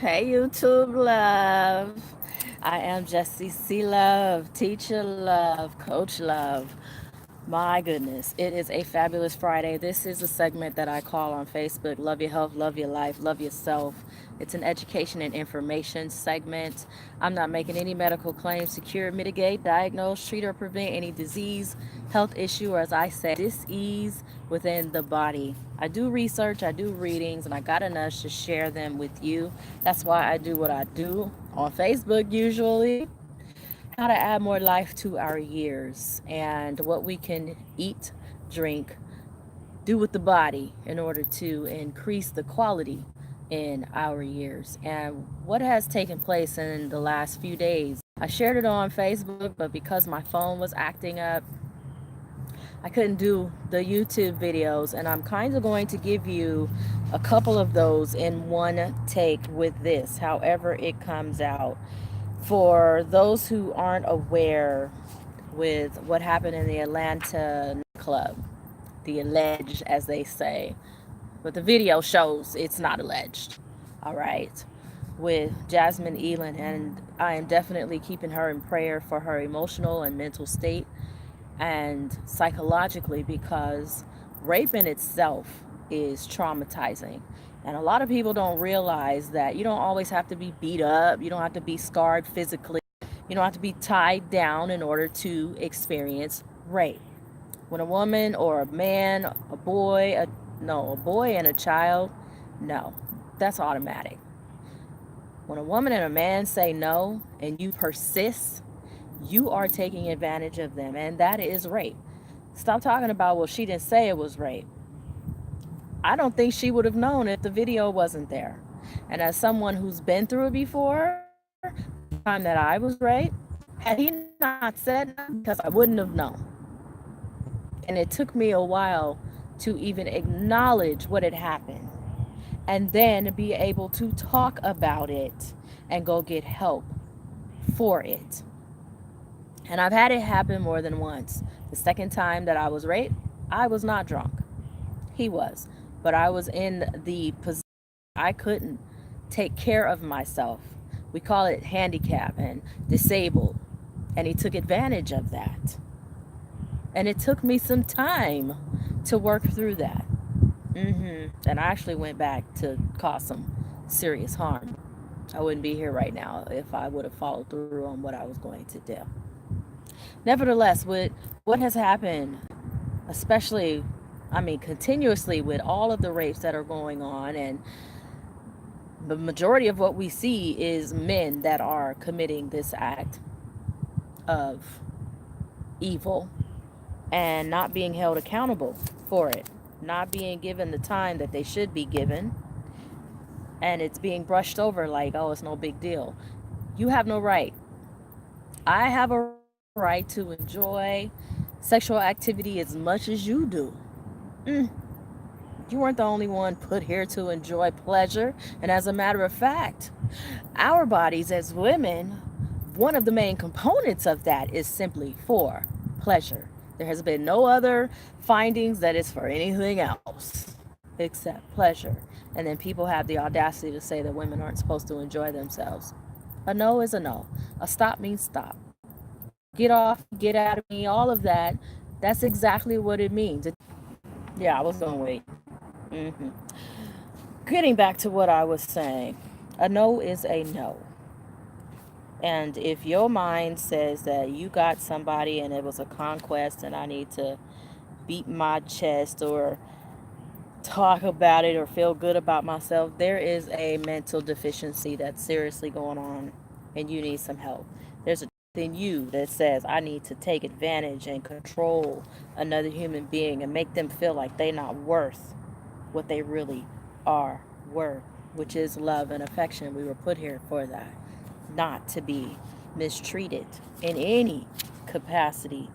Hey, YouTube love. I am Jessie C. Love, teacher love, coach love. My goodness, it is a fabulous Friday. This is a segment that I call on Facebook Love Your Health, Love Your Life, Love Yourself. It's an education and information segment. I'm not making any medical claims to cure, mitigate, diagnose, treat, or prevent any disease, health issue, or as I say, dis-ease within the body. I do research, I do readings, and I got a nudge to share them with you. That's why I do what I do on Facebook usually. How to add more life to our years and what we can eat, drink, do with the body in order to increase the quality in our years and what has taken place in the last few days. I shared it on Facebook, but because my phone was acting up, I couldn't do the YouTube videos, and I'm kind of going to give you a couple of those in one take with this, however it comes out. For those who aren't aware with what happened in the Atlanta club, the alleged, as they say, but the video shows it's not alleged. All right. With Jasmine Elan, and I am definitely keeping her in prayer for her emotional and mental state and psychologically because rape in itself is traumatizing. And a lot of people don't realize that you don't always have to be beat up, you don't have to be scarred physically, you don't have to be tied down in order to experience rape. When a woman or a man, a boy, a boy and a child, no, that's automatic. When a woman and a man say no and you persist, you are taking advantage of them, and that is rape. Stop talking about, well, she didn't say it was rape. I don't think she would have known if the video wasn't there. And as someone who's been through it before, the time that I was raped, had he not said nothing, because I wouldn't have known. And it took me a while to even acknowledge what had happened and then be able to talk about it and go get help for it. And I've had it happen more than once. The second time that I was raped, I was not drunk. He was. But I was in the position I couldn't take care of myself. We call it handicap and disabled. And he took advantage of that. And it took me some time to work through that. And I actually went back to cause some serious harm. I wouldn't be here right now if I would have followed through on what I was going to do. Nevertheless, with what has happened, especially, I mean, continuously with all of the rapes that are going on, and the majority of what we see is men that are committing this act of evil and not being held accountable for it, not being given the time that they should be given, and it's being brushed over like, oh, it's no big deal. You have no right. I have a right to enjoy sexual activity as much as you do. Mm, you weren't the only one put here to enjoy pleasure. And as a matter of fact, our bodies as women, one of the main components of that is simply for pleasure. There has been no other findings that it's for anything else except pleasure. And then people have the audacity to say that women aren't supposed to enjoy themselves. A no is a no. A stop means stop. Get off, get out of me, all of that. That's exactly what it means. Yeah, I was going to wait. hmm Getting back to what I was saying, a no is a no. And if your mind says that you got somebody and it was a conquest and I need to beat my chest or talk about it or feel good about myself, there is a mental deficiency that's seriously going on and you need some help. There's a in you that says I need to take advantage and control another human being and make them feel like they're not worth what they really are worth, which is love and affection. We were put here for that, not to be mistreated in any capacity.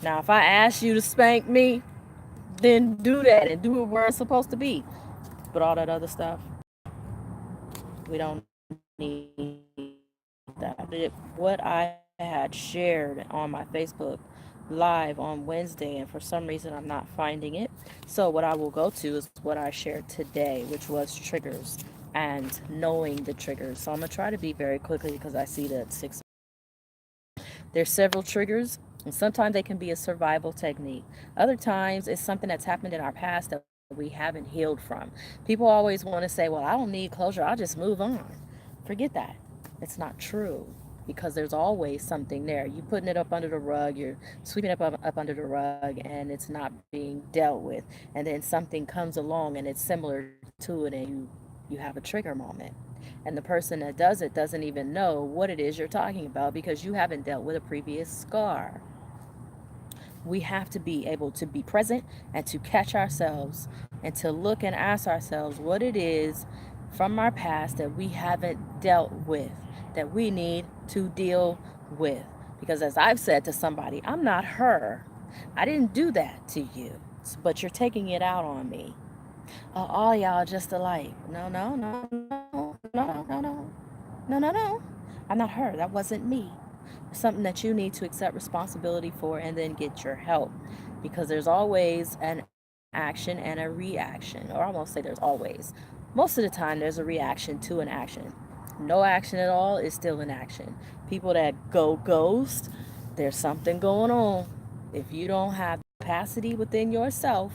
Now, if I ask you to spank me, then do that and do it where it's supposed to be. But all that other stuff, we don't need that. What I had shared on my Facebook live on Wednesday, and for some reason I'm not finding it. So, what I will go to is what I shared today, which was triggers. and knowing the triggers. So I'm going to try to be very quickly because I see that 6. There's several triggers, and sometimes they can be a survival technique. Other times it's something that's happened in our past that we haven't healed from. People always want to say, well, I don't need closure, I'll just move on. Forget that. It's not true, because there's always something there. You're putting it up under the rug, you're sweeping it up under the rug, and it's not being dealt with. And then something comes along and it's similar to it, and you have a trigger moment. And the person that does it doesn't even know what it is you're talking about because you haven't dealt with a previous scar. We have to be able to be present and to catch ourselves and to look and ask ourselves what it is from our past that we haven't dealt with, that we need to deal with. Because as I've said to somebody, I'm not her. I didn't do that to you, but you're taking it out on me. All y'all just alike. No, no, no, no, no, no, no, no, no, no. I'm not her. That wasn't me. Something that you need to accept responsibility for and then get your help, because there's always an action and a reaction, or I won't say there's always. Most of the time there's a reaction to an action. No action at all is still an action. People that go ghost, there's something going on. If you don't have capacity within yourself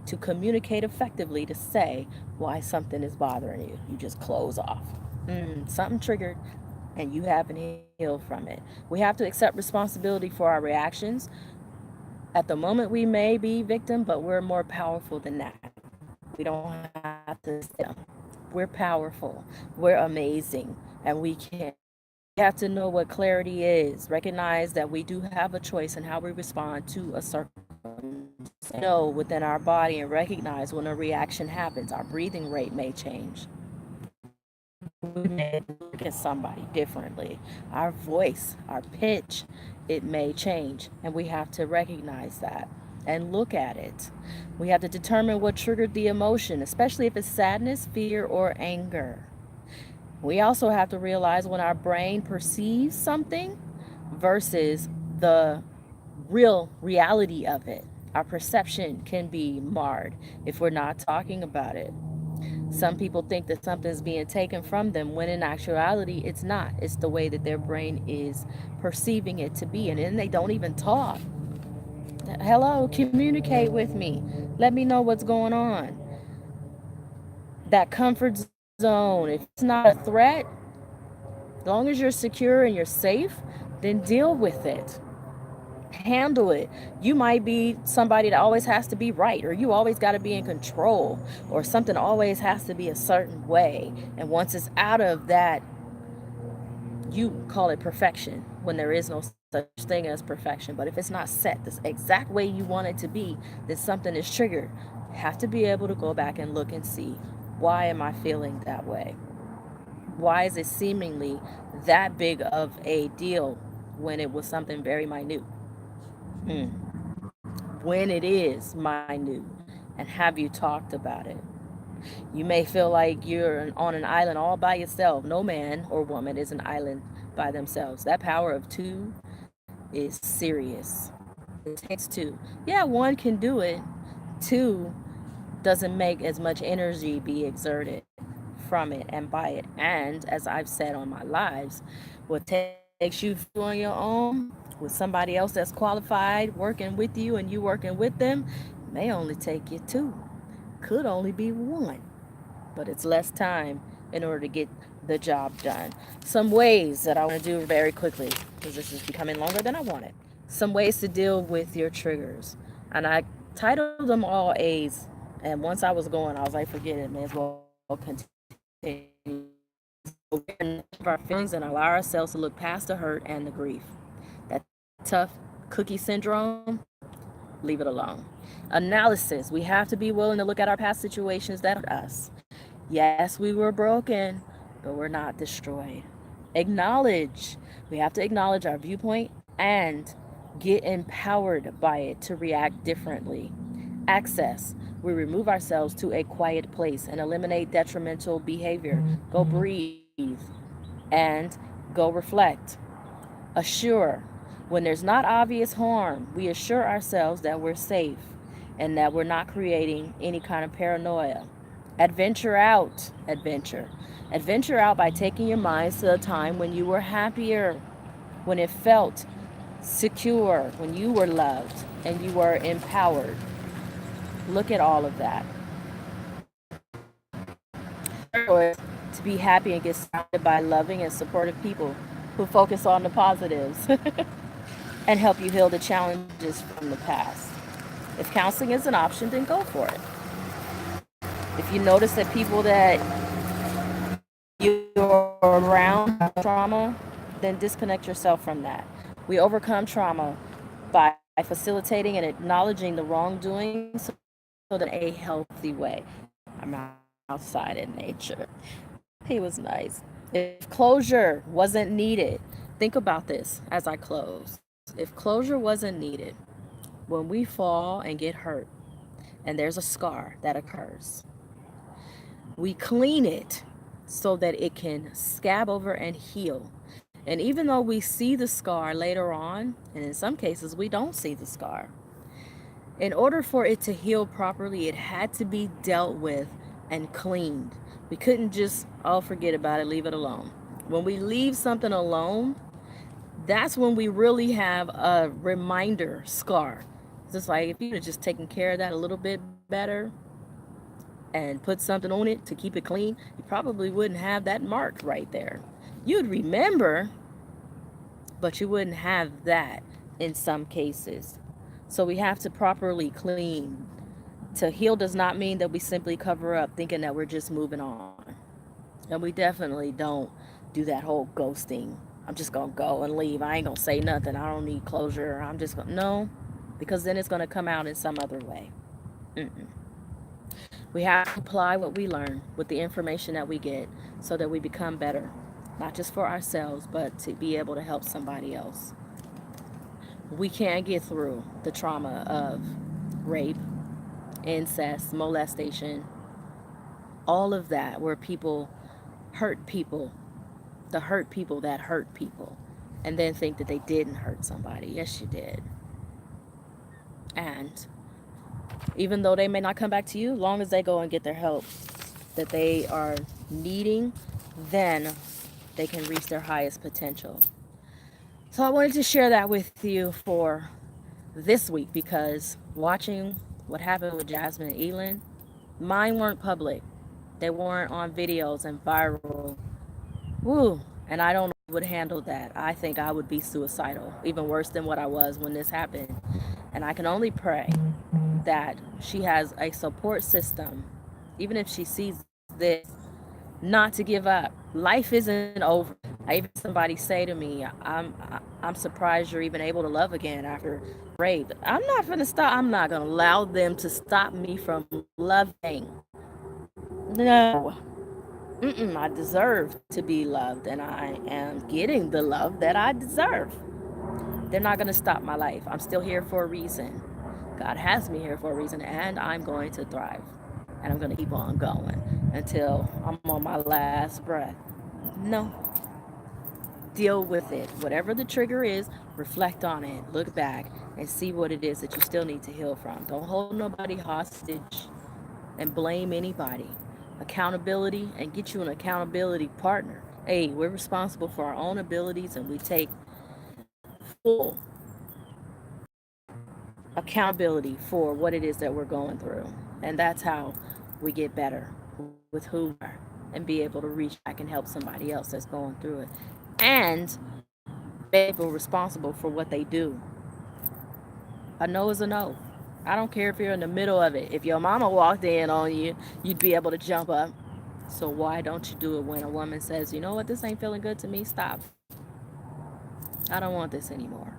to communicate effectively to say why something is bothering you, you just close off. Something triggered and you haven't healed from it. We have to accept responsibility for our reactions. At the moment, we may be victim, but we're more powerful than that. We don't have to sit them. We're powerful. We're amazing, and we can. We have to know what clarity is. Recognize that we do have a choice in how we respond to a circumstance. Know within our body and recognize when a reaction happens. Our breathing rate may change. We may look at somebody differently. Our voice, our pitch, it may change. And we have to recognize that and look at it. We have to determine what triggered the emotion, especially if it's sadness, fear, or anger. We also have to realize when our brain perceives something versus the real reality of it. Our perception can be marred if we're not talking about it. Some people think that something's being taken from them when in actuality it's not. It's the way that their brain is perceiving it to be. And then they don't even talk. Hello, communicate with me. Let me know what's going on. That comfort zone, if it's not a threat, as long as you're secure and you're safe, then deal with it. Handle it. You might be somebody that always has to be right, or you always got to be in control, or something always has to be a certain way. And once it's out of that, you call it perfection when there is no such thing as perfection. But if it's not set this exact way you want it to be, then something is triggered. You have to be able to go back and look and see, why am I feeling that way? Why is it seemingly that big of a deal when it was something very minute? When it is minute, and have you talked about it? You may feel like you're on an island all by yourself. No man or woman is an island by themselves. That power of two is serious. It takes two. Yeah, one can do it. Two doesn't make as much energy be exerted from it and by it. And as I've said on my lives, what takes you on your own with somebody else that's qualified working with you and you working with them may only take you two. Could only be one, but it's less time in order to get the job done. Some ways that I want to do very quickly, because this is becoming longer than I wanted. Some ways to deal with your triggers. And I titled them all A's. And once I was going, I was like, forget it, may as well continue. Awareness of our feelings and allow ourselves to look past the hurt and the grief. That tough cookie syndrome, leave it alone. Analysis. We have to be willing to look at our past situations that hurt us. Yes, we were broken, but we're not destroyed. Acknowledge. We have to acknowledge our viewpoint and get empowered by it to react differently. Access. We remove ourselves to a quiet place and eliminate detrimental behavior. Go breathe and go reflect. Assure. When there's not obvious harm, we assure ourselves that we're safe and that we're not creating any kind of paranoia. Adventure out. Adventure out by taking your minds to a time when you were happier, when it felt secure, when you were loved and you were empowered. Look at all of that. To be happy and get surrounded by loving and supportive people who focus on the positives and help you heal the challenges from the past. If counseling is an option, then go for it. If you notice that people that you're around have trauma, then disconnect yourself from that. We overcome trauma by facilitating and acknowledging the wrongdoing so that in a healthy way. I'm outside in nature. He was nice. If closure wasn't needed, think about this as I close. If closure wasn't needed, when we fall and get hurt, and there's a scar that occurs, we clean it so that it can scab over and heal. And even though we see the scar later on, and in some cases we don't see the scar, in order for it to heal properly, it had to be dealt with and cleaned. We couldn't just, oh, forget about it, leave it alone. When we leave something alone, that's when we really have a reminder scar. It's just like if you had just taken care of that a little bit better and put something on it to keep it clean, you probably wouldn't have that mark right there. You'd remember, but you wouldn't have that in some cases. So we have to properly clean. To heal does not mean that we simply cover up thinking that we're just moving on. And we definitely don't do that whole ghosting. I'm just going to go and leave. I ain't going to say nothing. I don't need closure. I'm just going to, no, because then it's going to come out in some other way. Mm-mm. We have to apply what we learn with the information that we get so that we become better, not just for ourselves, but to be able to help somebody else. We can't get through the trauma of rape, incest, molestation, all of that, where people hurt people, the hurt people that hurt people, and then think that they didn't hurt somebody. Yes, you did. And even though they may not come back to you, long as they go and get their help that they are needing, then they can reach their highest potential. So I wanted to share that with you for this week, because watching what happened with Jasmine and Elin, mine weren't public. They weren't on videos and viral. Woo. And I don't know how I would handle that. I think I would be suicidal, even worse than what I was when this happened. And I can only pray that she has a support system, even if she sees this, not to give up. Life isn't over. I even somebody say to me, I'm surprised you're even able to love again after rape. I'm not gonna stop. I'm not gonna allow them to stop me from loving. No. I deserve to be loved, and I am getting the love that I deserve. They're not gonna stop my life. I'm still here for a reason. God has me here for a reason, and I'm going to thrive. And I'm going to keep on going until I'm on my last breath. No. Deal with it. Whatever the trigger is, reflect on it. Look back and see what it is that you still need to heal from. Don't hold nobody hostage and blame anybody. Accountability, and get you an accountability partner. Hey, we're responsible for our own abilities, and we take full accountability for what it is that we're going through. And that's how we get better with who we are and be able to reach back and help somebody else that's going through it. And be people responsible for what they do. A no is a no. I don't care if you're in the middle of it. If your mama walked in on you, you'd be able to jump up. So why don't you do it when a woman says, you know what, this ain't feeling good to me? Stop. I don't want this anymore.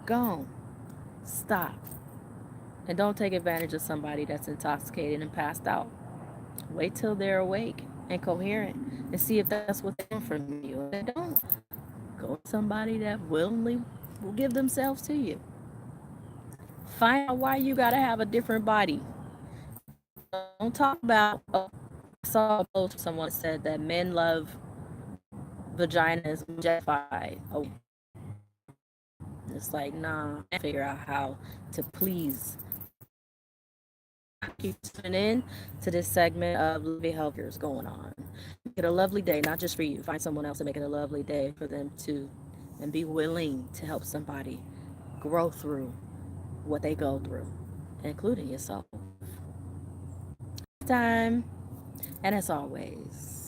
Go. Stop. And don't take advantage of somebody that's intoxicated and passed out. Wait till they're awake and coherent and see if that's what they want from you. If they don't, go with somebody that willingly will give themselves to you. Find out why you gotta have a different body. Don't talk about, I saw a post someone said that men love vaginas objectified. Oh, it's like, nah, I figure out how to please you tuning in to this segment of Living Healthcare going on. Make it a lovely day, not just for you. Find someone else and make it a lovely day for them too. And be willing to help somebody grow through what they go through, including yourself. Time. And as always,